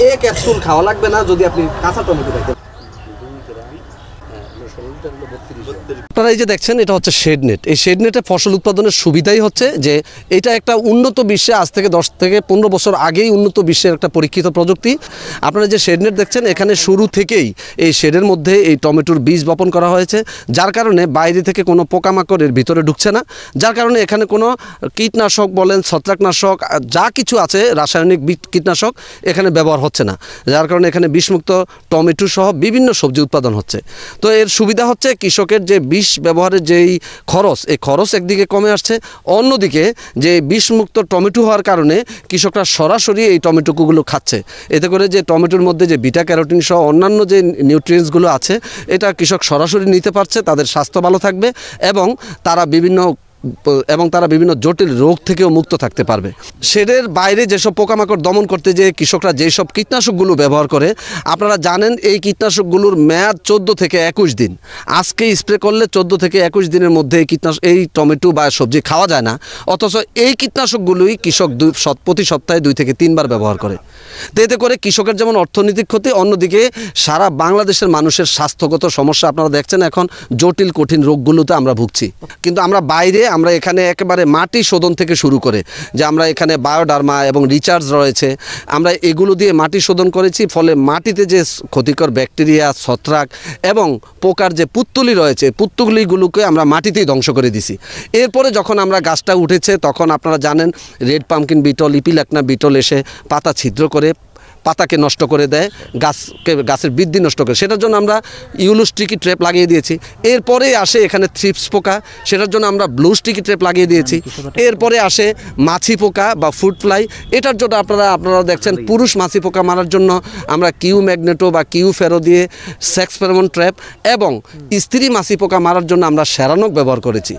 A capsule খাওয়া লাগবে না যদি আপনি কাঁচা টমেটো খাইতে। আপনারা এই যে দেখছেন এটা হচ্ছে শেড নেট। এই শেড নেটে ফসল উৎপাদনের সুবিধাই হচ্ছে যে এটা একটা উন্নত বিশ্বে আজ থেকে 10 থেকে 15 বছর আগেই উন্নত বিশ্বের একটা পরীক্ষিত প্রযুক্তি। আপনারা যে শেড নেট দেখছেন এখানে শুরু থেকেই এই শেডের মধ্যে এই টমেটোর বীজ বপন করা হয়েছে, যার কারণে বাইরে থেকে কোনো পোকামাকড় এর ভিতরে ঢুকছে না, যার কারণে এখানে কোনো কীটনাশক বলেন, ছত্রাকনাশক যা কিছু আছে রাসায়নিক কীটনাশক এখানে ব্যবহার হচ্ছে না, যার কারণে এখানে বিষমুক্ত টমেটো সহ বিভিন্ন সবজি উৎপাদন হচ্ছে। তো এর সুবিধা হচ্ছে কৃষকের যে বিষ ব্যবহারের যেই খরচ, এই খরচ একদিকে কমে আসছে, অন্যদিকে যে বিষমুক্ত টমেটো হওয়ার কারণে কৃষকরা সরাসরি এই টমেটোগুলো খাচ্ছে। এতে করে যে টমেটোর মধ্যে যে বিটা ক্যারোটিন সহ অন্যান্য যে নিউট্রিয়েন্টসগুলো আছে এটা কৃষক সরাসরি নিতে পারছে, তাদের স্বাস্থ্য ভালো থাকবে এবং তারা বিভিন্ন জটিল রোগ থেকেও মুক্ত থাকতে পারবে। শেডের বাইরে যেসব পোকামাকড় দমন করতে যে কৃষকরা যেসব কীটনাশকগুলো ব্যবহার করে, আপনারা জানেন এই কীটনাশকগুলোর মেয়াদ 14 থেকে 21 দিন। আজকে স্প্রে করলে 14 থেকে 21 দিনের মধ্যে এই টমেটো বা সবজি খাওয়া যায় না, অথচ এই কীটনাশকগুলোই কৃষক প্রতি সপ্তাহে 2 থেকে 3 বার ব্যবহার করে। তো এতে করে কৃষকের যেমন অর্থনৈতিক ক্ষতি, অন্যদিকে সারা বাংলাদেশের মানুষের স্বাস্থ্যগত সমস্যা আপনারা দেখছেন এখন জটিল কঠিন রোগগুলোতে আমরা ভুগছি। কিন্তু আমরা এখানে একেবারে মাটি শোধন থেকে শুরু করে যে আমরা এখানে বায়োডার্মা এবং রিচার্জ রয়েছে, আমরা এগুলো দিয়ে মাটি শোধন করেছি, ফলে মাটিতে যে ক্ষতিকর ব্যাকটেরিয়া, ছত্রাক এবং পোকার যে পুত্তলি রয়েছে, পুত্তলিগুলোকে আমরা মাটিতেই ধ্বংস করে দিছি। এরপরে যখন আমরা গাছটা উঠেছে তখন আপনারা জানেন রেড পামকিন বিটল, ইপিল্যাকনা বিটল এসে পাতা ছিদ্র করে পাতাকে নষ্ট করে দেয়, গাছের বৃদ্ধি নষ্ট করে, সেটার জন্য আমরা ইউলো স্টিকি ট্র্যাপ লাগিয়ে দিয়েছি। এরপরে আসে এখানে থ্রিপস পোকা, সেটার জন্য আমরা ব্লু স্টিকি ট্র্যাপ লাগিয়ে দিয়েছি। এরপরে আসে মাছি পোকা বা ফুড ফ্লাই, এটার জন্য আপনারা দেখছেন পুরুষ মাছি পোকা মারার জন্য আমরা কিউ ম্যাগনেটো বা কিউ ফেরো দিয়ে সেক্স ফেরোমন ট্র্যাপ এবং স্ত্রী মাছি পোকা মারার জন্য আমরা সেরানক ব্যবহার করেছি।